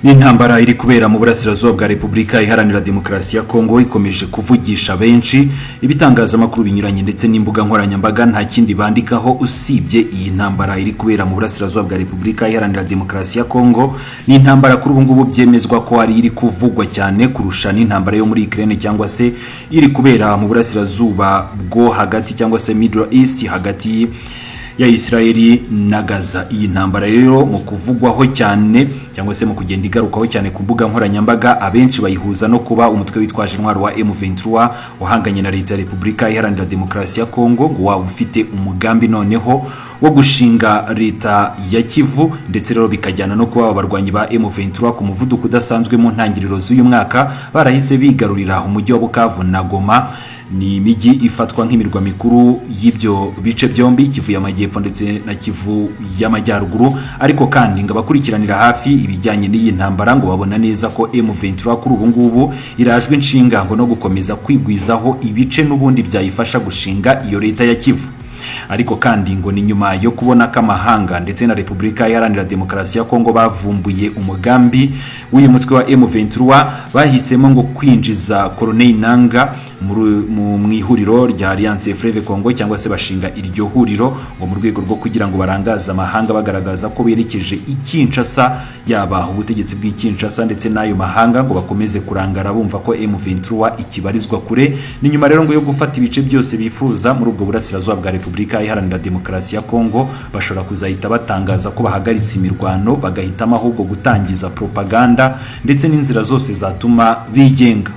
N'intambara iri kubera mu burasirazuba bwa Repubulika Iharanira Demokarasi ya Kongo ikomeje kuvugisha benshi, ibitangazamakuru binyuranye ndetse n'imbuga nkoranyambaga nta kindi bandikaho usibye iyi ntambara iri kubera mu burasirazuba bwa Repubulika Iharanira Demokarasi ya Kongo. Ni intambara kuri ubu ngubu byemezwa ko ari iri kuvugwa cyane kurusha n'intambara yo muri Ukraine cyangwa se iri kubera mu burasirazuba bwo hagati cyangwa se Middle East hagati ya Israeli na Gaza. Iyi ntambara rero mu kuvugwaho cyane cyangwa se mu kugenda igarukaho cyane ku mbuga nkoranyambaga, abenshi bayihuza no kuba umutwe witwaje intwaro wa M23 uhanganye na leta ya Repubulika Iharanira Demokarasi ya Kongo ngo waba ufite umugambi noneho wo gushinga leta ya Kivu, ndetse rero bikajyana no kuba abarwanyi ba M23 ku muvuduko udasanzwe mu ntangiriro z'uyu mwaka barahise bigarurira umujyi wa Bukavu na Goma. Ni imijyi ifatwa nk'imirwa mikuru y'ibyo bice byombi, Kivu y'Amajyepfo ndetse na Kivu y'Amajyaruguru. Ariko kandi ngo abakurikiranira hafi ibijyanye n'iyi ntambara ngo babona neza ko M23 kuri ubu ngubu irajwe inshinga ngo no gukomeza kwigwizaho ibice n'ubundi byayifasha gushinga iyo leta ya Kivu. Ariko kandi ngo ni nyuma yo kubona ko amahanga ndetse na Repubulika Iharanira Demokarasi ya Kongo bavumbuye umugambi w'uyu mutwe wa M23, bahisemo ngo kwinjiza Colonel Nanga mu ihuriro rya Alliance Fleuve Congo cyangwa se bashinga iryo huriro ngo mu rwego rwo kugira ngo barangaze amahanga bagaragaza ko berekeje ikinshasa, yaba ubutegetsi bw'ikinshasa ndetse n'ayo mahanga ngo bakomeze kurangara bumva ko M23 ikibarizwa kure. Ni nyuma rero ngo yo gufata ibice byose bifuza muri ubwo burasirazuba bwa Repubulika Iharanira Demokarasi ya Kongo, bashobora kuzahita batangaza ko bahagaritse imirwano, bagahitamo ahubwo gutangiza propaganda ndetse n'inzira zose zatuma bigenga.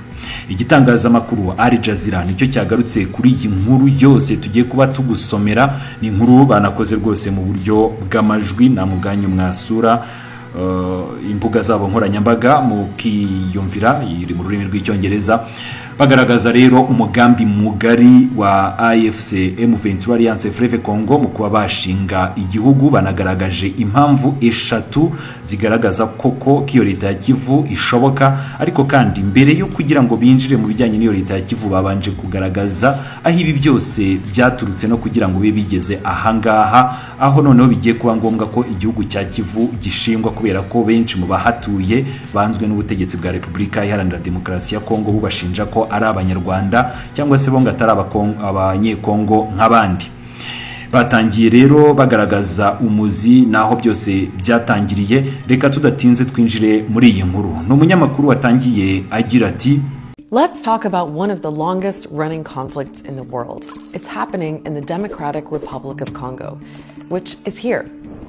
Igitangazamakuru Al Jazeera nicyo cyagarutse kuri iyi nkuru yose tugiye kuba tugusomera. Ni inkuru banakoze rwose mu buryo bw'amajwi, na muganyo mwasura imbuga zabo nkoranyambaga mukiyumvira, iri mu rurimi rw'icyongereza. Bagaragaza rero umugambi mugari wa AFC M23 Alliance Fleuve Congo mu kuba bashinga igihugu. Banagaragaje impamvu eshatu zigaragaza koko kiyo leta ya Kivu ishoboka, ariko kandi mbere yo kugira ngo binjire mu bijyanye n'iyo leta ya Kivu babanje kugaragaza aho ibi byose byaturutse no kugira ngo bibe bigeze ahangaha, aho noneho bigiye kuba ngombwa ko igihugu cya Kivu gishingwa, kubera ko benshi mu bahatuye banzwe n'ubutegetsi bwa Repubulika Iharanira Demokarasi ya Kongo bubashinja ko ari abanyarwanda cyangwa se bo ngo atari abanyekongo nk'abandi. Batangiye rero bagaragaza umuzi naho byose byatangiriye. Reka tudatinze twinjire muri iyi nkuru. N'umunyamakuru watangiye agira ati, let's talk about one of the longest running conflicts in the world. It's happening in the Democratic Republic of Congo, which is here.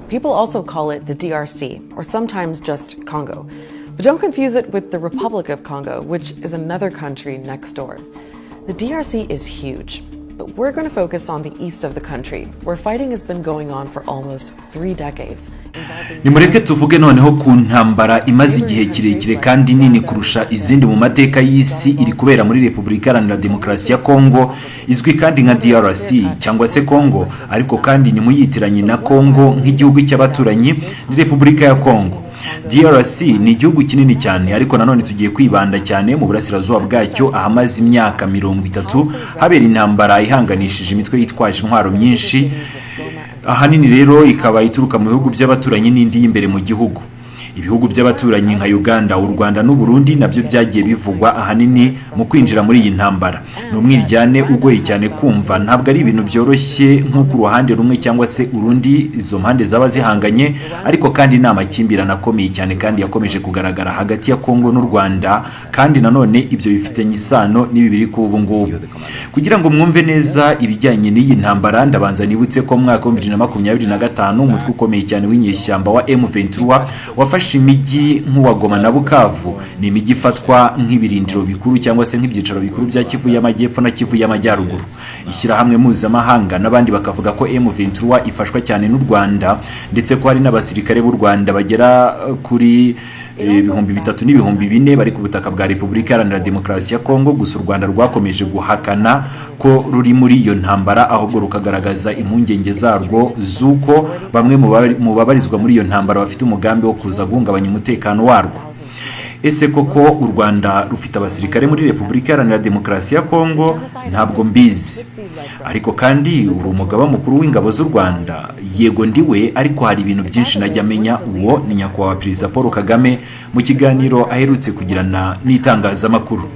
People also call it the DRC, or sometimes just Congo. But don't confuse it with the Republic of Congo, which is another country next door. The DRC is huge, but we're going to focus on the east of the country, where fighting has been going on for almost 3 decades. Nimureke tuvuge noneho ku ntambara imaze igihe kirekire kandi nini kurusha izindi mu mateka y'isi iri kubera muri Repubulika Iharanira Demokarasi ya Kongo, izwi kandi nka DRC cyangwa se Kongo, ariko kandi ni muyitiranye na Kongo nk'igihugu cy'abaturanyi ni Repubulika ya Kongo. DRC ni igihugu kinini cyane, ariko nanone tugiye kwibanda cyane mu burasirazuba bwacyo ahamaze imyaka 30 habera intambara ihanganishije imitwe yitwaje intwaro myinshi, ahanini rero ikaba ituruka mu bihugu by'abaturanyi n'indi y'imbere mu gihugu. Ibihugu by'abaturanyi nka Uganda, u Rwanda n'u Burundi nabyo byagiye bivugwa ahanini mu kwinjira muri iyi ntambara. Ni umwiryane ugoye cyane kumva, ntabwo ari ibintu byoroshye nk'uko uruhande rumwe cyangwa se urundi izo mpande zaba zihanganye, ariko kandi ni amakimbirane akomeye cyane kandi yakomeje kugaragara hagati ya Kongo n'u Rwanda, kandi nanone ibyo bifitanye isano n'ibi biri ku ubu ngubu. Kugira ngo mwumve neza ibijyanye n'iyi ntambara, ndabanza nibutse ko mu mwaka wa 2025 umutwe ukomeye cyane w'inyeshyamba wa M23 wafashe imijyi nk'uwa Goma na Bukavu. Ni imijyi ifatwa nk'ibirindiro bikuru cyangwa se nk'ibyicaro bikuru bya Kivu y'Amajyepfo na Kivu y'Amajyaruguru. Ishyirahamwe mpuzamahanga n'abandi bakavuga ko M23 ifashwa cyane n'u Rwanda, ndetse ko hari n'abasirikare b'u Rwanda bagera kuri 3,000 n'ibihumbi 4 bari ku butaka bwa Repubulika Iharanira Demokarasi ya Kongo. Gusa u Rwanda rwakomeje guhakana ko ruri muri iyo ntambara, ahubwo rukagaragaza impungenge zarwo z'uko bamwe mu babarizwa muri iyo ntambara bafite umugambi wo kuza guhungabanya umutekano warwo. Ese koko u Rwanda rufite abasirikare muri Repubulika Iharanira Demokarasi ya Kongo? Ntabwo mbizi, ariko kandi uri umugaba mukuru w'ingabo z'u Rwanda. Yego ndiwe, ariko hari ibintu byinshi najya amenya. Uwo ni nyakubahwa Perezida Paul Kagame mu kiganiro aherutse kugirana n'itangazamakuru.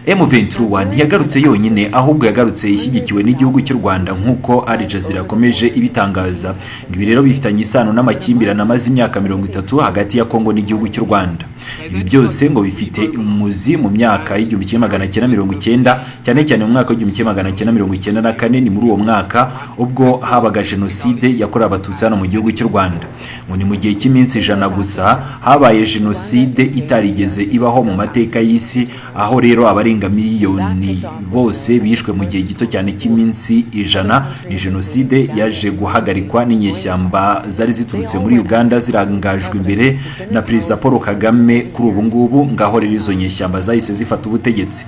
M23 ntiyagarutse yonyine, ahubwo yagarutse ishyigikiwe n'igihugu cy'u Rwanda nk'uko Al Jazeera yakomeje ibitangaza. Ibi rero bifitanye isano n'amakimbirane amaze imyaka 30 hagati ya Kongo n'igihugu cy'u Rwanda. Ibi byose ngo bifite umuzi mu myaka y'1990, cyane cyane mu mwaka w'1994. Ni muri uwo mwaka ubwo habaga jenoside yakorewe abatutsi hano mu gihugu cy'u Rwanda. Ngo ni mu gihe cy'iminsi 100 gusa habaye jenoside itarigeze ibaho mu mateka y'isi, aho rero abarenga miliyoni bose bishwe mu gihe gito cyane cy'iminsi 100. Ni jenoside yaje guhagarikwa n'inyeshyamba zari ziturutse muri Uganda zirangajwe imbere na Perezida Paul Kagame. Kuri ubu ngubu ngaho rero izo nyeshyamba zahise zifata ubutegetsi.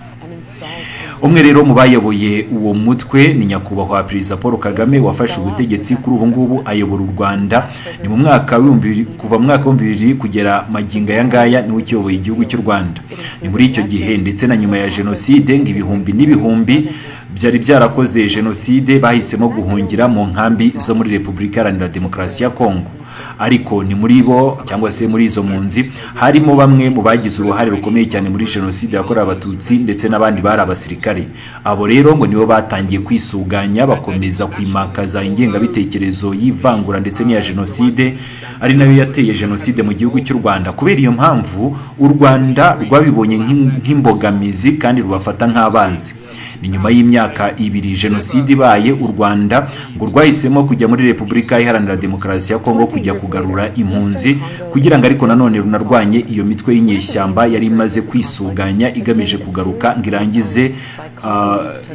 Umwe rero mu bayoboye uwo mutwe ni nyakubahwa Perezida Paul Kagame wafashe ubutegetsi. Kuri ubu ngubu ayobora u Rwanda. Ni mu mwaka kuva mu mwaka wa 2000 kugera maginga ya ngaya niwe ukiyoboye igihugu cy'u Rwanda. Ni muri icyo gihe ndetse na nyuma ya jenoside ng'ibihumbi n'ibihumbi byari byarakoze jenoside bahisemo guhungira mu nkambi zo muri Repubulika Iharanira Demokarasi ya Kongo. Ariko ni muri bo cyangwa se muri izo mpunzi harimo bamwe mu bagize uruhare rukomeye cyane muri jenoside yakorewe abatutsi ndetse n'abandi bari abasirikare. Abo rero ngo nibo batangiye kwisuganya bakomeza kwimakaza ingengabitekerezo y'ivangura ndetse n'iya jenoside, ari nayo yateye jenoside mu gihugu cy'u Rwanda. Kubera iyo mpamvu u Rwanda rwabibonye nk'imbogamizi kandi rubafata nk'abanzi. Ni nyuma y'imyaka 2 jenoside ibaye, u Rwanda ngo rwahisemo kujya muri Repubulika Iharanira Demokarasi ya Kongo kujya kugarura impunzi, kugira ngo ariko nanone runarwanye iyo mitwe y'inyeshyamba yari imaze kwisuganya igamije kugaruka ngo irangize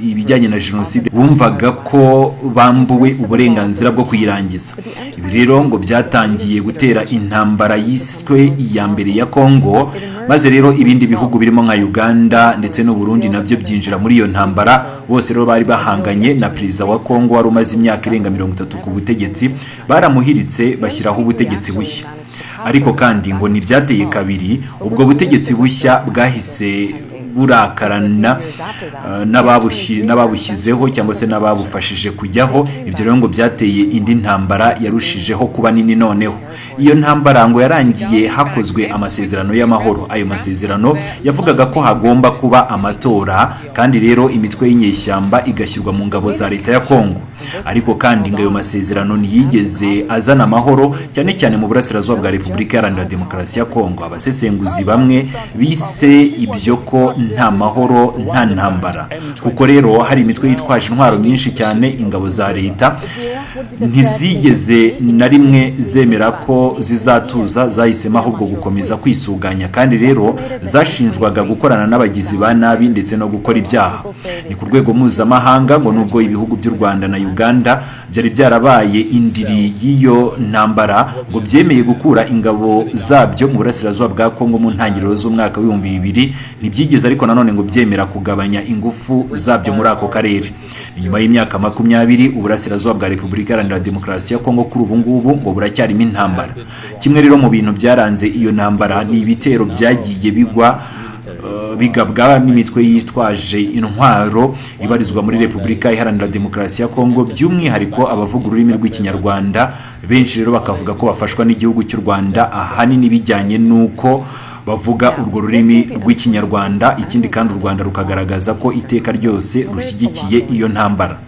ibijyanye na jenoside bumvaga ko bambuwe uburenganzira bwo kuyirangiza. Ibi rero ngo byatangiye gutera intambara yiswe iya mbere ya Kongo, maze rero ibindi bihugu birimo nka Uganda ndetse n'u Burundi nabyo byinjira muri iyo ntambara. Bose rero bari bahanganye na Perezida wa Kongo wari umaze imyaka irenga 30 ku butegetsi. Baramuhiritse bashyiraho ubutegetsi bushya, ariko kandi ngo ntibyateye kabiri ubwo butegetsi bushya bwahise burakarana n'ababushyizeho cyangwa se n'ababufashije kujyaho. Ibyo rero ngo byateye indi ntambara yarushijeho kuba nini. Noneho iyo ntambara ngo yarangiye hakozwe amasezerano y'amahoro. Ayo masezerano yavugaga ko hagomba kuba amatora, kandi rero imitwe y'inyeshyamba igashyirwa mu ngabo za leta ya Kongo. Ariko kandi ngo ayo masezerano ntiyigeze azana amahoro, cyane cyane mu burasirazuba bwa Repubulika Iharanira Demokarasi ya Kongo. Abasesenguzi bamwe bise ibyo ko nta mahoro nta ntambara, kuko rero hari imitwe yitwaje intwaro myinshi cyane. Ingabo za leta ntizigeze na rimwe zemera ko zizatuza, zahisemo ahubwo gukomeza kwisuganya, kandi rero zashinjwaga gukorana n'abagizi ba nabi ndetse no gukora ibyaha. Ni ku rwego mpuzamahanga ngo nubwo ibihugu by'u Rwanda na Uganda byari byarabaye indiri y'iyo ntambara, ngo byemeye gukura ingabo zabyo mu burasirazuba bwa Kongo mu ntangiriro z'umwaka wa 2000, ntibyigeze ariko nanone ngo byemera kugabanya ingufu zabyo muri ako karere. Nyuma y'imyaka 20 uburasirazuba bwa Repubulika Iharanira Demokarasi ya Kongo kuri ubu ngubu ngo buracyarimo intambara. Kimwe rero mu bintu byaranze iyo ntambara ni ibitero byagiye bigabwa n'imitwe yitwaje intwaro ibarizwa muri Repubulika Iharanira Demokarasi ya Kongo, by'umwihariko abavuga ururimi rw'Ikinyarwanda. Benshi rero bakavuga ko bafashwa n'igihugu cy'u Rwanda, ahanini bijyanye n'uko bavuga urwo rurimi rw'Ikinyarwanda. Ikindi kandi u Rwanda rukagaragaza ko iteka ryose rushyigikiye iyo ntambara.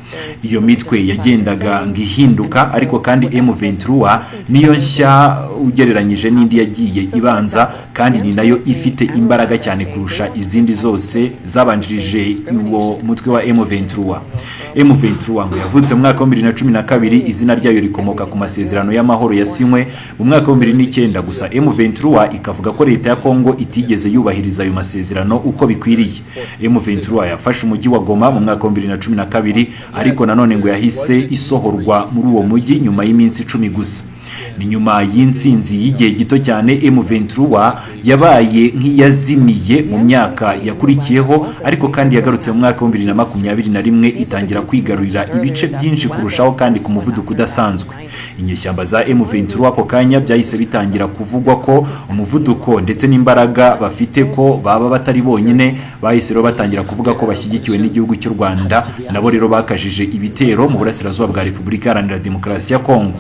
Iyo mitwe yagendaga ngihinduka, ariko kandi M23 niyo nshya ugereranyije n'indi yagiye ibanza, kandi ni nayo ifite imbaraga cyane kurusha izindi zose zabanjirije uwo mutwe wa M23. M23 ngo yavutse mu mwaka wa 2012, izina ryayo rikomoka ku masezerano y'amahoro yasinywe mu mwaka wa 2009. Gusa M23 ikavuga ko leta ya Kongo itigeze yubahiriza ayo masezerano uko bikwiriye. M23 yafashe umujyi wa Goma mu mwaka wa 2012, ariko nanone ngo yahise isohorwa muri uwo mujyi nyuma y'iminsi 10 gusa. ni nyuma y'intsinzi y'igihe gito cyane M23 yabaye nk'iyazimiye mu myaka yakurikiyeho, ariko kandi yagarutse mu mwaka wa 2021 itangira kwigarurira ibice byinshi kurushaho kandi ku muvuduko udasanzwe. Inyeshyamba za M23 ako kanya byahise bitangira kuvugwa ko umuvuduko ndetse n'imbaraga bafite ko baba batari bonyine, bahise rero batangira kuvuga ko bashyigikiwe n'igihugu cy'u Rwanda, nabo rero bakajije ibitero mu burasirazuba bwa Repubulika Iharanira Demokarasi ya Kongo.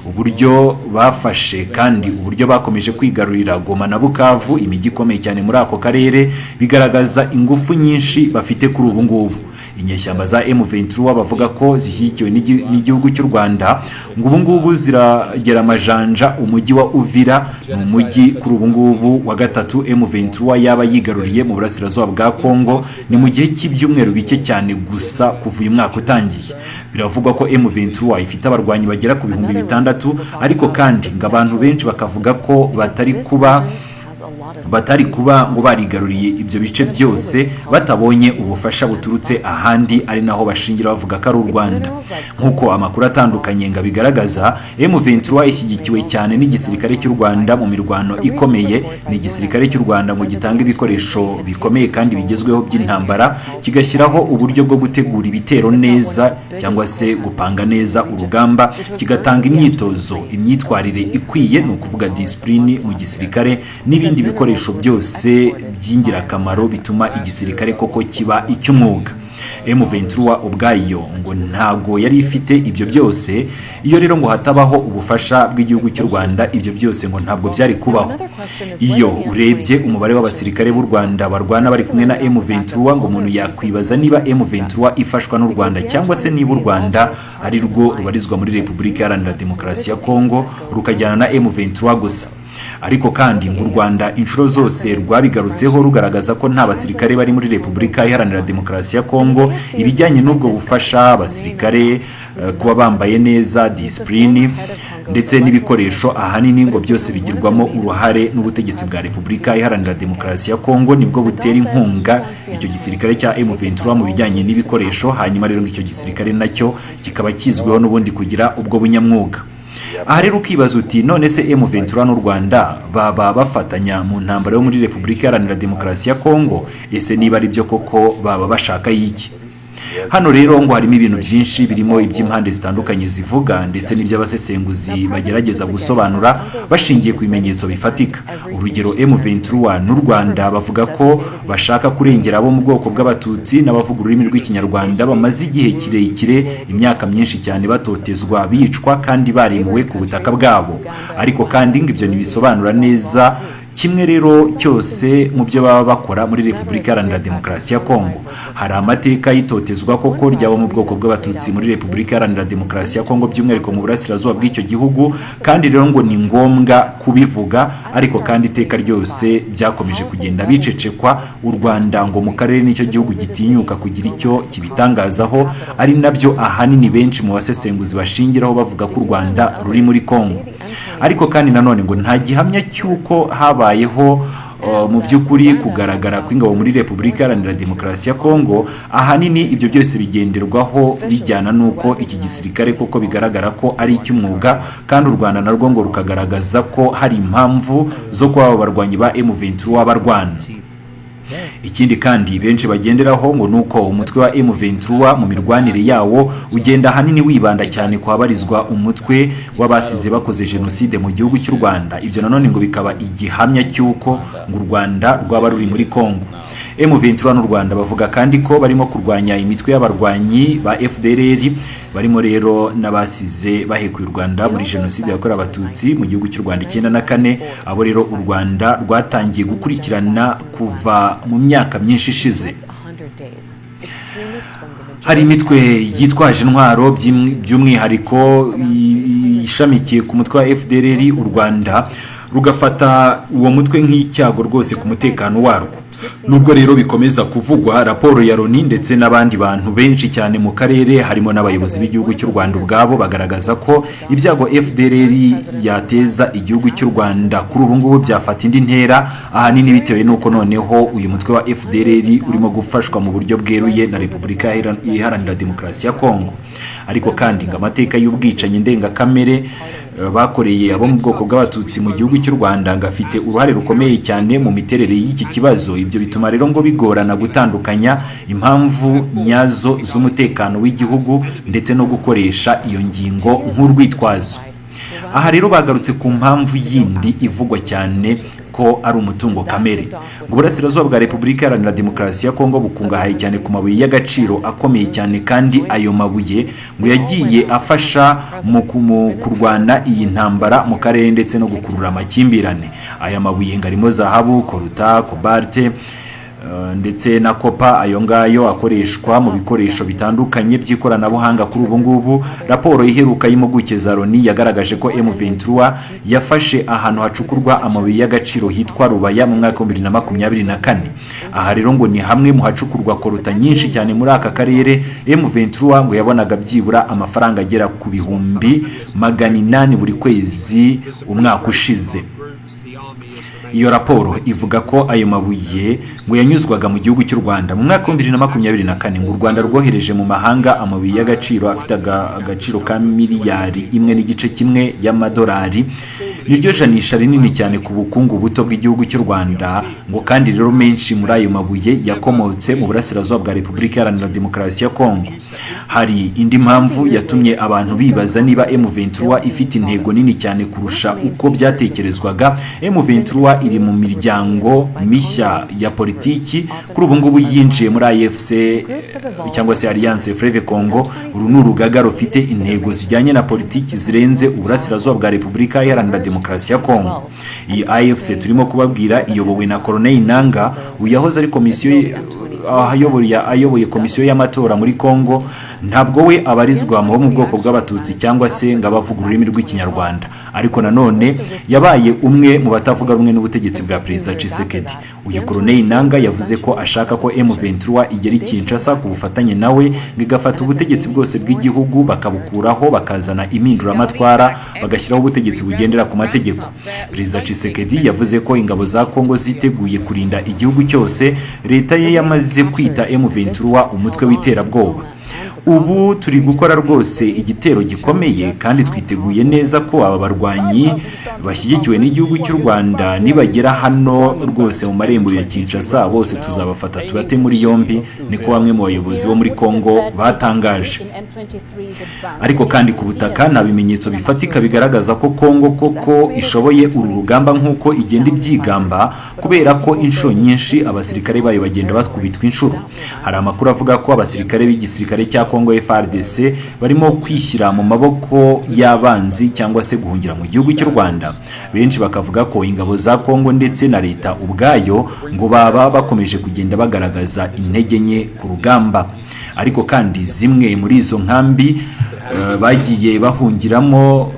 Uburyo bafashe kandi uburyo bakomeje kwigarurira Goma na Bukavu, imijyi ikomeye cyane muri ako karere, bigaragaza ingufu nyinshi bafite kuri ubu ngubu. Inyeshyamba za M23 bavuga ko zishyigikiwe n'igihugu cy'u Rwanda, ngo ubu ngubu ziragera amajanja umujyi wa Uvira, mu mujyi kuri ubu ngubu wa gatatu M23 yaba yigaruriye mu burasirazuba bwa Kongo, ni mu gihe cy'ibyumweru bike cyane gusa kuva uyu mwaka utangiye. Biravugwa ko M23 ifite abarwanyi bagera ku 6,000, ariko kandi ngo abantu benshi bakavuga ko batari kuba ngo barigaruriye ibyo bice byose batabonye ubufasha buturutse ahandi, ari naho bashingira bavuga ko ari u Rwanda. Nk'uko amakuru atandukanye ngo bigaragaza, M23 ishyigikiwe cyane n'igisirikare cy'u Rwanda mu mirwano ikomeye. Ni igisirikare cy'u Rwanda ngo gitanga ibikoresho bikomeye kandi bigezweho by'intambara, kigashyiraho uburyo bwo gutegura ibitero neza cyangwa se gupanga neza urugamba, kigatanga imyitwarire ikwiye, ni ukuvuga discipline mu gisirikare, n'ibindi bikoresho byose by'ingirakamaro bituma igisirikare koko kiba icy'umwuga. M23 ubwayo ngo ntago yari ifite ibyo byose. Iyo rero ngo hatabaho ubufasha bw'igihugu cy'u Rwanda, ibyo byose ngo ntabwo byari kubaho. Iyo urebye umubare w'abasirikare b'u Rwanda barwana bari kumwe na M23, ngo umuntu yakwibaza niba M23 ifashwa n'u Rwanda cyangwa se niba u Rwanda ari rwo rubarizwa muri Repubulika Iharanira Demokarasi ya Kongo rukajyana na M23 gusa. Ariko kandi ngo u Rwanda inshuro zose rwabigarutseho rugaragaza ko nta basirikare bari muri Repubulika Iharanira Demokarasi ya Kongo. Ibijyanye n'ubwo bufasha, abasirikare kuba bambaye neza, discipline ndetse n'ibikoresho, ahanini ngo byose bigirwamo uruhare n'ubutegetsi bwa Repubulika Iharanira Demokarasi ya Kongo, nibwo butera inkunga icyo gisirikare cya M23 mu bijyanye n'ibikoresho. Hanyuma rero icyo gisirikare nacyo kikaba kizwiho n'ubundi kugira ubwo bunyamwuga. Aha rero ukibaza uti none se M23 n'u Rwanda baba bafatanya mu ntambara yo muri Repubulika Iharanira Demokarasi ya Kongo? Ese niba ari byo koko baba bashaka iki? Hano rero ngo harimo ibintu byinshi birimo iby'impande zitandukanye zivuga, ndetse n'iby'abasesenguzi bagerageza gusobanura bashingiye ku bimenyetso bifatika. Urugero, M23 n'u Rwanda bavuga ko bashaka kurengera abo mu bwoko bw'abatutsi n'abavuga ururimi rw'ikinyarwanda bamaze igihe kirekire, imyaka myinshi cyane batotezwa, bicwa kandi barimuwe ku butaka bwabo. Ariko kandi ngo ibyo ntibisobanura neza kimwe rero cyose mu byo baba bakora muri Repubulika Iharanira Demokarasi ya Kongo. Hari amateka y'itotezwa koko ry'abo mu bwoko bw'abatutsi muri Repubulika Iharanira Demokarasi ya Kongo, by'umwihariko mu burasirazuba bw'icyo gihugu, kandi rero ngo ni ngombwa kubivuga. Ariko kandi iteka ryose byakomeje kugenda bicecekwa. U Rwanda ngo mu karere nicyo gihugu gitinyuka kugira icyo kibitangazaho, ari nabyo ahanini benshi mu basesenguzi bashingiraho bavuga ko u Rwanda ruri muri Kongo. Ariko kandi nanone ngo nta gihamya cy'uko habayeho mu by'ukuri kugaragara kw'ingabo muri Repubulika Iharanira Demokarasi ya Kongo. Ahanini ibyo byose bigenderwaho bijyana n'uko iki gisirikare koko bigaragara ko ari icy'umwuga, kandi u Rwanda narwo ngo rukagaragaza ko hari impamvu zo kuba abarwanyi ba M23 barwana. Ikindi kandi benshi bagenderaho ngo nuko umutwe wa M23 mu mirwanire yawo ugenda hanini wibanda cyane kuhabarizwa umutwe w'abasize bakoze jenoside mu gihugu cy'u Rwanda. Ibyo nanone ngo bikaba igihamya cy'uko ngo u Rwanda rwaba ruri muri Kongo. M23 n'u Rwanda bavuga kandi ko barimo kurwanya imitwe y'abarwanyi ba FDLR, barimo rero n'abasize bahekuye u Rwanda muri jenoside yakorewe abatutsi mu gihugu cy'u Rwanda 1994. Abo rero u Rwanda rwatangiye gukurikirana kuva mu myaka myinshi ishize. Hari imitwe yitwaje intwaro by'umwihariko ishamikiye ku mutwe wa FDLR, u Rwanda rugafata uwo mutwe nk'icyago rwose ku mutekano warwo. Nubwo rero bikomeza kuvugwa, raporo ya Loni ndetse n'abandi bantu benshi cyane mu karere harimo n'abayobozi b'igihugu cy'u Rwanda ubwabo bagaragaza ko ibyago FDLR yateza igihugu cy'u Rwanda kuri ubu ngubu byafata indi ntera, ahanini bitewe n'uko noneho uyu mutwe wa FDLR urimo gufashwa mu buryo bweruye na Repubulika Iharanira Demokarasi ya Kongo. Ariko kandi ngo amateka y'ubwicanyi ndengakamere bakoreye abo mu bwoko bw'abatutsi mu gihugu cy'u Rwanda ngo afite uruhare rukomeye cyane mu miterere y'iki kibazo. Ibyo bituma rero ngo bigorana gutandukanya impamvu nyazo z'umutekano w'igihugu ndetse no gukoresha iyo ngingo nk'urwitwazo. Aha rero bagarutse ku mpamvu yindi ivugwa cyane ko ari umutungo kamere. Ngo Uburasirazuba bwa Repubulika Iharanira Demokarasi ya Kongo bukungahaye cyane ku mabuye y'agaciro akomeye cyane, kandi ayo mabuye ngo yagiye afasha mu kurwana iyi ntambara mu karere ndetse no gukurura amakimbirane. Aya mabuye ngarimo zahabu, koruta, kobalte ndetse na kopa. Ayo ngayo akoreshwa mu bikoresho bitandukanye by'ikoranabuhanga kuri ubu ngubu. Raporo iheruka y'impuguke za Loni yagaragaje ko M23 yafashe ahantu hacukurwa amabuye y'agaciro hitwa Rubaya mu mwaka wa 2024. Aha rero ngo ni hamwe mu hacukurwa koruta nyinshi cyane muri aka karere. M23 ngo yabonaga byibura amafaranga agera ku bihumbi 800 buri kwezi umwaka ushize. Iyo raporo ivuga ko ayo mabuye ngo yanyuzwaga mu gihugu cy'u Rwanda mu mwaka wa 2024. ngo u Rwanda rwohereje mu mahanga amabuye y'agaciro afite agaciro ka miliyari 1.1 y'amadolari. Niryo janisha rinini cyane ku bukungu buto bw'igihugu cy'u Rwanda. Ngo kandi rero menshi muri ayo mabuye yakomotse mu Burasirazuba bwa Repubulika Iharanira Demokarasi ya Kongo. Hari indi mpamvu yatumye abantu bibaza niba M23 ifite intego nini cyane kurusha uko byatekerezwaga. M23 iri mu miryango mishya ya politiki kuri ubu ngubu yinjiye muri AFC cyangwa se Alliance Fleuve Congo. Uru ni urugaga rufite intego zijyanye na politiki zirenze Uburasirazuba bwa Repubulika Iharanira Demokarasi ya Kongo. Iyi AFC turimo kubabwira iyobowe na Colonel Nanga, uyahoze ari komisiyo ayoboye komisiyo y'amatora muri Kongo. Ntabwo we abarizwa mu bwoko bw'abatutsi cyangwa se ngo abavuga ururimi rw'ikinyarwanda, ariko nanone yabaye umwe mu batavuga rumwe n'ubutegetsi bwa Perezida Tshisekedi. Uyu Colonel Nanga yavuze ko ashaka ko M23 igera i Kinshasa ku bufatanye nawe ngigafata ubutegetsi bwose bw'igihugu bakabukuraho, bakazana impinduramatwara, bagashyiraho ubutegetsi bugendera ku mategeko. Perezida Tshisekedi yavuze ko ingabo za Kongo ziteguye kurinda igihugu cyose. Leta ye yamaze kwita M23 umutwe w'iterabwoba. Ubu turi gukora rwose igitero gikomeye kandi twiteguye neza ko aba barwanyi bashyigikiwe n'igihugu cy'u Rwanda nibagera hano rwose mu marembo ya Kinshasa bose tuzabafata tubate muri yombi, niko bamwe mu bayobozi bo muri Kongo batangaje. Ariko kandi ku butaka nta bimenyetso bifatika bigaragaza ko Kongo koko ishoboye uru rugamba nk'uko igenda ibyigamba, kubera ko inshuro nyinshi abasirikare bayo bagenda bakubitwa inshuro. Hari amakuru avuga ko abasirikare b'igisirikare cya Kongo FARDC barimo kwishyira mu maboko y'abanzi cyangwa se guhungira mu gihugu cy'u Rwanda. Benshi bakavuga ko ingabo za Kongo ndetse na leta ubwayo ngo baba bakomeje kugenda bagaragaza intege nke ku rugamba. Ariko kandi zimwe muri izo nkambi bagiye bahungiramo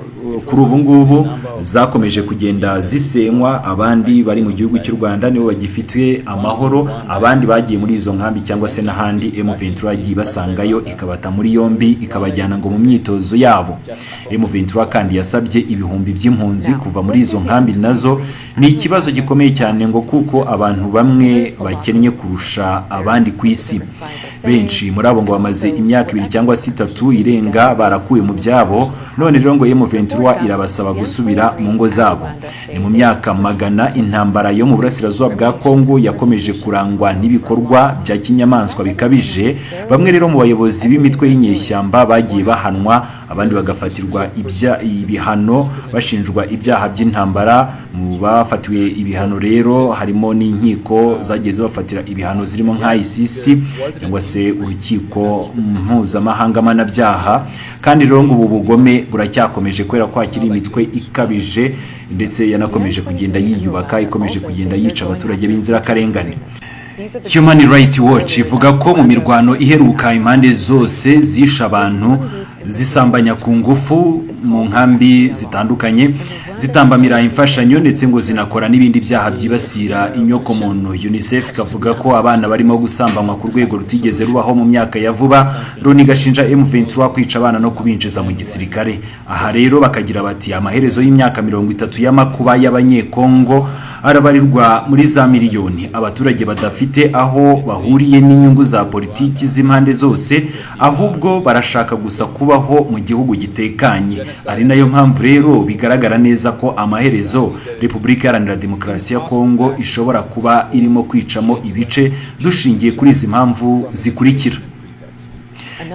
kuri ubu ngubu zakomeje kugenda zisenywa. Abandi bari mu gihugu cy'u Rwanda nibo bagifite amahoro, abandi bagiye muri izo nkambi cyangwa se n'ahandi M23 yagiye basangayo ikabata muri yombi ikabajyana ngo mu myitozo yabo. M23 kandi yasabye ibihumbi by'impunzi kuva muri izo nkambi. Nazo ni ikibazo gikomeye cyane ngo kuko abantu bamwe bakennye kurusha abandi ku isi. Benshi muri abo ngo bamaze imyaka 2 cyangwa 3 irenga barakuye mu byabo, none rero ngo M23 irabasaba gusubira mu ngo zabo. Ni mu myaka magana intambara yo mu Burasirazuba bwa Kongo yakomeje kurangwa n'ibikorwa bya kinyamaswa bikabije. Bamwe rero mu bayobozi b'imitwe y'inyeshyamba bagiye bahanwa, abandi bagafatirwa ibihano bashinjwa ibyaha by'intambara. Mu bafatiwe ibihano rero harimo n'inkiko zagiye zibafatira ibihano zirimo nka ICC cyangwa se urukiko mpuzamahanga mpanabyaha. Kandi rero ngo ubu bugome buracyakomeje kubera ko hakiri imitwe ikabije ndetse yanakomeje kugenda yiyubaka, ikomeje kugenda yica abaturage b'inzirakarengane. Human Rights Watch ivuga ko mu mirwano iheruka impande zose zisha abantu, zisambanya ku ngufu mu nkambi zitandukanye, zitambamira imfashanyo ndetse ngo zinakora n'ibindi byaha byibasira inyokomuntu. UNICEF ikavuga ko abana barimo gusambanywa ku rwego rutigeze rubaho mu myaka ya vuba. Loni gashinja M23 kwica abana no kubinjiza mu gisirikare. Aha rero bakagira bati amaherezo y'imyaka 30 y'amakuba y'abanyekongo arabarirwa muri za miliyoni. Abaturage badafite aho bahuriye n'inyungu za politiki z'impande zose, ahubwo barashaka gusa kuba kubaho mu gihugu gitekanye. Ari nayo mpamvu rero bigaragara neza ko amaherezo Repubulika Iharanira Demokarasi ya Kongo ishobora kuba irimo kwicamo ibice dushingiye kuri izi mpamvu zikurikira.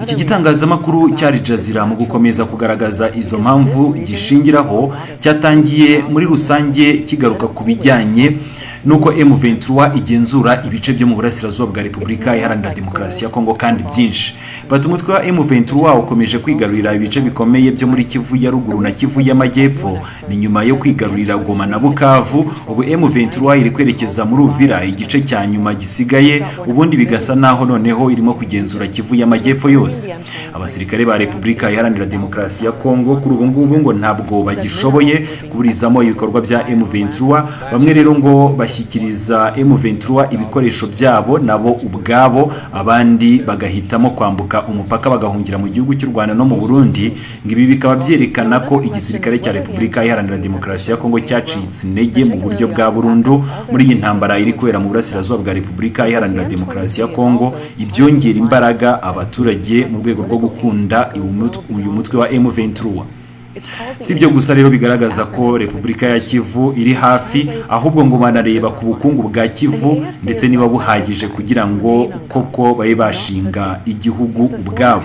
Iki gitangazamakuru cya Al Jazeera mu gukomeza kugaragaza izo mpamvu gishingiraho cyatangiye muri rusange kigaruka ku bijyanye nuko M23 igenzura ibice byo mu burasirazuba bwa Repubulika Iharanira Demokarasi ya Kongo kandi byinshi. Bati umutwe wa M23 ukomeje kwigarurira ibice bikomeye byo muri Kivu ya ruguru na Kivu y'amajyepfo. Ni nyuma yo kwigarurira Goma na Bukavu, ubu M23 iri kwerekeza muri Uvira, igice cya nyuma gisigaye, ubundi bigasa naho noneho irimo kugenzura Kivu y'amajyepfo yose. Abasirikare ba Repubulika Iharanira Demokarasi ya Kongo kuri ubu ngubu ngo ntabwo bagishoboye kuburizamo ibikorwa bya M23. Bamwe rero ngo bashyikiriza M23 ibikoresho byabo nabo ubwabo, abandi bagahitamo kwambuka umupaka bagahungira mu gihugu cy'u Rwanda no mu Burundi. Ngibi bikaba byerekana ko igisirikare cya Repubulika Iharanira Demokarasi ya Kongo cyacitse intege mu buryo bwa burundu muri iyi ntambara iri kubera mu burasirazuba bwa Repubulika Iharanira Demokarasi ya Kongo, ibyongera imbaraga abaturage mu rwego rwo gukunda uyu mutwe wa M23. Si byo gusa rero bigaragaza ko Repubulika ya Kivu iri hafi, ahubwo ngo banareba ku bukungu bwa Kivu ndetse niba buhagije kugira ngo koko babe bashinga igihugu ubwabo.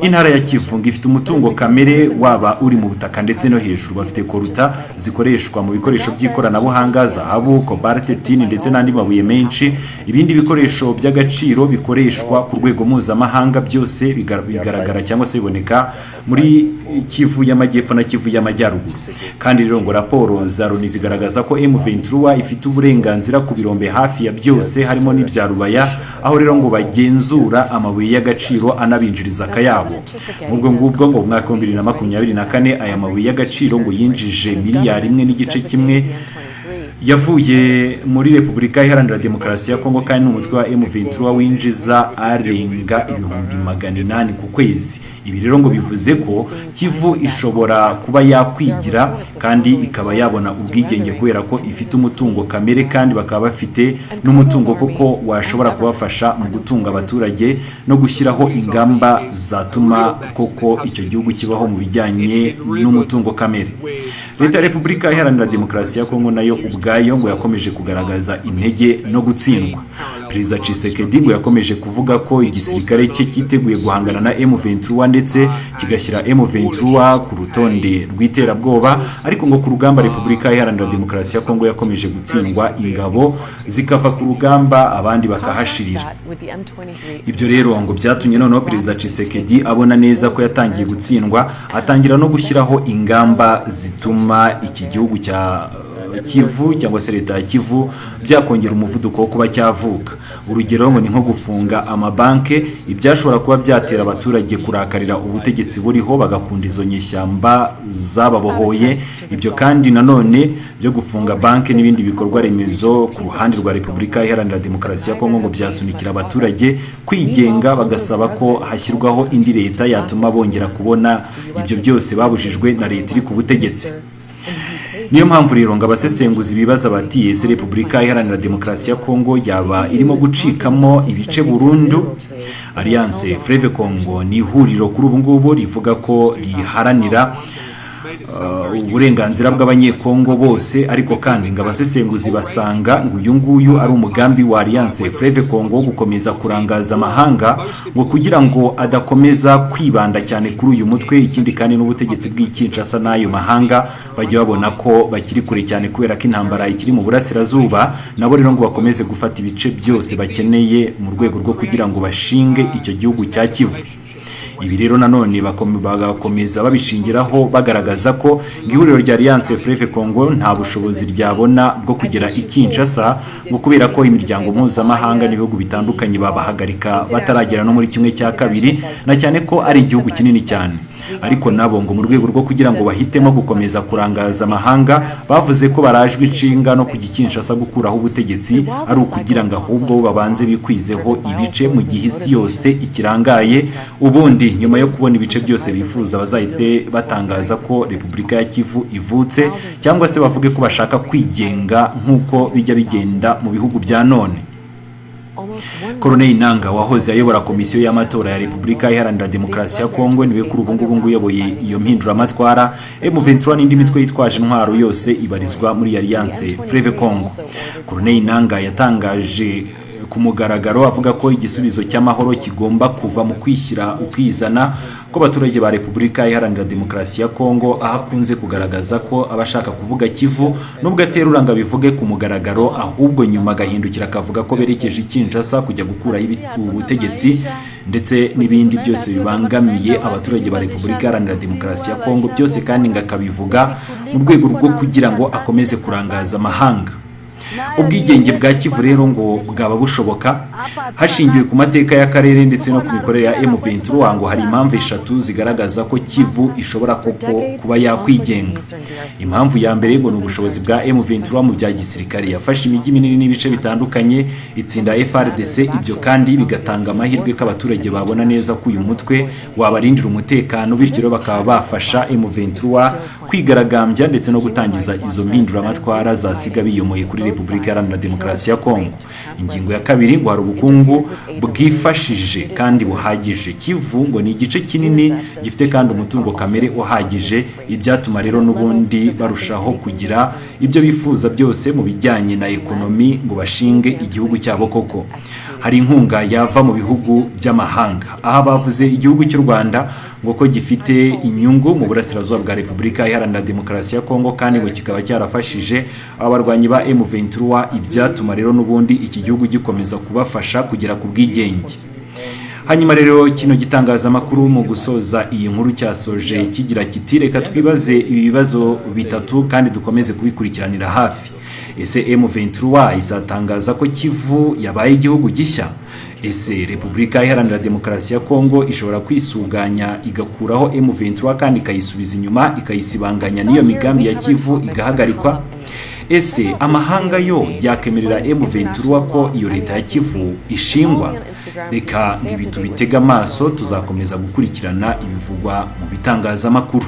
Intara ya Kivu ifite umutungo kamere waba uri mu butaka ndetse no hejuru. Bafite koruta zikoreshwa mu bikoresho by'ikoranabuhanga, zahabu, cobalt, tin ndetse n'andi mabuye menshi. Ibindi bikoresho by'agaciro bikoreshwa ku rwego mpuzamahanga byose bigaragara cyangwa se biboneka muri Kivu y'amajyepfo na Kivu y'amajyaruguru. Kandi rero ngo raporo za Loni zigaragaza ko M23 ifite uburenganzira ku birombe hafi ya byose, harimo n'ibya Rubaya, aho rero ngo bagenzura amabuye y'agaciro anabinjiriza akayabo. Ubwo ngubwo ngo mu mwaka wa 2024 aya mabuye y'agaciro ngo yinjije miliyari 1.1 yavuye muri Repubulika Iharanira Demokarasi ya Kongo, kandi n'umutwe wa M23 winjiza arenga 800 ku kwezi. Ibi rero ngo bivuze ko Kivu ishobora kuba yakwigira kandi ikaba yabona ubwigenge kubera ko ifite umutungo kamere, kandi bakaba bafite n'umutungo koko washobora kubafasha mu gutunga abaturage no gushyiraho ingamba zatuma koko icyo gihugu kibaho mu bijyanye n'umutungo kamere. Leta ya Repubulika Iharanira Demokarasi ya Kongo nayo ubwayo ngo yakomeje kugaragaza intege no gutsindwa. Perezida Tshisekedi ngo yakomeje kuvuga ko igisirikare cye cyiteguye guhangana na M23 ndetse kigashyira M23 ku rutonde rw'iterabwoba, ariko ngo ku rugamba Repubulika Iharanira Demokarasi ya Kongo yakomeje gutsindwa, ingabo zikava ku rugamba abandi bakahashirira. Ibyo rero ngo byatumye noneho Perezida Tshisekedi abona neza ko yatangiye gutsindwa, atangira no gushyiraho ingamba zituma iki gihugu cya Kivu cyangwa se leta ya Kivu byakongera umuvuduko wo kuba cyavuka. Urugero ngo ni nko gufunga amabanke, ibyashobora kuba byatera abaturage kurakarira ubutegetsi buriho bagakunda izo nyeshyamba zababohoye. Ibyo kandi nanone byo gufunga banke n'ibindi bikorwa remezo ku ruhande rwa Repubulika Iharanira Demokarasi ya Kongo ngo byasunikira abaturage kwigenga, bagasaba ko hashyirwaho indi leta yatuma bongera kubona ibyo byose babujijwe na leta iri ku butegetsi. Niyo mpamvu rero ngo abasesenguzi bibaza bati ese Repubulika Iharanira Demokarasi ya Kongo yaba irimo gucikamo ibice burundu? Alliance Fleuve Congo ni ihuriro kuri ubu ngubu rivuga ko riharanira uburenganzira bw'abanyekongo bose, ariko kandi ngo abasesenguzi basanga ngo uyu nguyu ari umugambi wa Alliance Fleuve Congo gukomeza kurangaza amahanga ngo kugira ngo adakomeza kwibanda cyane kuri uyu mutwe. Ikindi kandi n'ubutegetsi bw'Kinshasa n'ayo mahanga bajya babona ko bakiri kure cyane kubera ko intambara ikiri mu burasirazuba, nabo rero ngo bakomeze gufata ibice byose bakeneye mu rwego rwo kugira ngo bashinge icyo gihugu cya Kivu. Ibi rero nanone bagakomeza babishingiraho bagaragaza ko ihuriro rya Alliance Fleuve Congo nta bushobozi ryabona bwo kugera i Kinshasa, ngo kubera ko imiryango mpuzamahanga n'ibihugu bitandukanye babahagarika bataragera no muri 1/2, na cyane ko ari igihugu kinini cyane. Ariko nabo ngo mu rwego rwo kugira ngo bahitemo gukomeza kurangaza amahanga, bavuze ko barajwe inshinga no kujya Kinshasa gukuraho ubutegetsi, ari ukugira ngo ahubwo babanze bikwizeho ibice mu gihe isi yose ikirangaye, ubundi nyuma yo kubona ibice byose bifuza bazahite batangaza ko Repubulika ya Kivu ivutse, cyangwa se bavuge ko bashaka kwigenga nk'uko bijya bigenda mu bihugu bya none. Corneille Nangaa wahoze ayobora komisiyo y'amatora ya Repubulika Iharanira Demokarasi ya Kongo niwe kuri ubu ngubu uyoboye iyo mpinduramatwara. M23 n'indi mitwe yitwaje intwaro yose ibarizwa muri Alliance Fleuve Congo. Corneille Nangaa yatangaje ku mugaragaro avuga ko igisubizo cy'amahoro kigomba kuva mu kwishyira ukwizana ko abaturage ba Repubulika Iharanira Demokarasi ya Kongo ahakunze kugaragaza ko abashaka kuvuga Kivu nubwo ateruranga bivuge ku mugaragaro, ahubwo nyuma agahindukira akavuga ko berekeje Kinshasa kujya gukura ubutegetsi ndetse n'ibindi byose bibangamiye abaturage ba Repubulika Iharanira Demokarasi ya Kongo, byose kandi ngakabivuga mu rwego rwo kugira ngo akomeze kurangaza amahanga. Ubwigenge bwa Kivu rero ngo bwaba bushoboka hashingiwe ku mateka y'akarere ndetse no ku mikorere ya M23, ngo hari impamvu eshatu zigaragaza ko Kivu ishobora kuba yakwigenga. Impamvu ya mbere ngo ni ubushobozi bwa M23 mu bya gisirikare, yafashe imijyi minini n'ibice bitandukanye, itsinda FRDC, ibyo kandi bigatanga amahirwe ko abaturage babona neza ko uyu mutwe wabarindira umutekano, bityo bakaba bafasha M23 kwigaragambya ndetse no gutangiza izo mpinduramatwara zasiga biyomoye kuri Repubulika Iharanira Demokarasi ya Kongo. Ingingo ya kabiri ngo hari ubukungu bwifashije kandi buhagije. Kivu ngo ni igice kinini gifite kandi umutungo kamere uhagije, ibyatuma rero n'ubundi barushaho kugira ibyo bifuza byose mu bijyanye na ekonomi ngo bashinge igihugu cyabo koko. Hari inkunga yava mu bihugu by'amahanga, aha bavuze igihugu cy'u Rwanda ngo ko gifite inyungu mu burasirazuba bwa Repubulika Iharanira Demokarasi ya Kongo, kandi ngo kikaba cyarafashije abarwanyi ba M23, ibyatuma rero n'ubundi iki gihugu gikomeza kubafasha kugera ku bwigenge. Hanyuma rero kino gitangazamakuru mu gusoza iyi nkuru cyasoje kigira kiti reka twibaze ibi bibazo bitatu kandi dukomeze kubikurikiranira hafi. Ese M23 izatangaza ko Kivu yabaye igihugu gishya? Ese Repubulika Iharanira Demokarasi ya Kongo ishobora kwisuganya igakuraho M23 kandi ikayisubiza inyuma, ikayisibanganya n'iyo migambi ya Kivu igahagarikwa? Ese amahanga yo yakemerera M23 ko iyo leta ya Kivu ishingwa? Reka ibi tubitega amaso, tuzakomeza gukurikirana ibivugwa mu bitangazamakuru.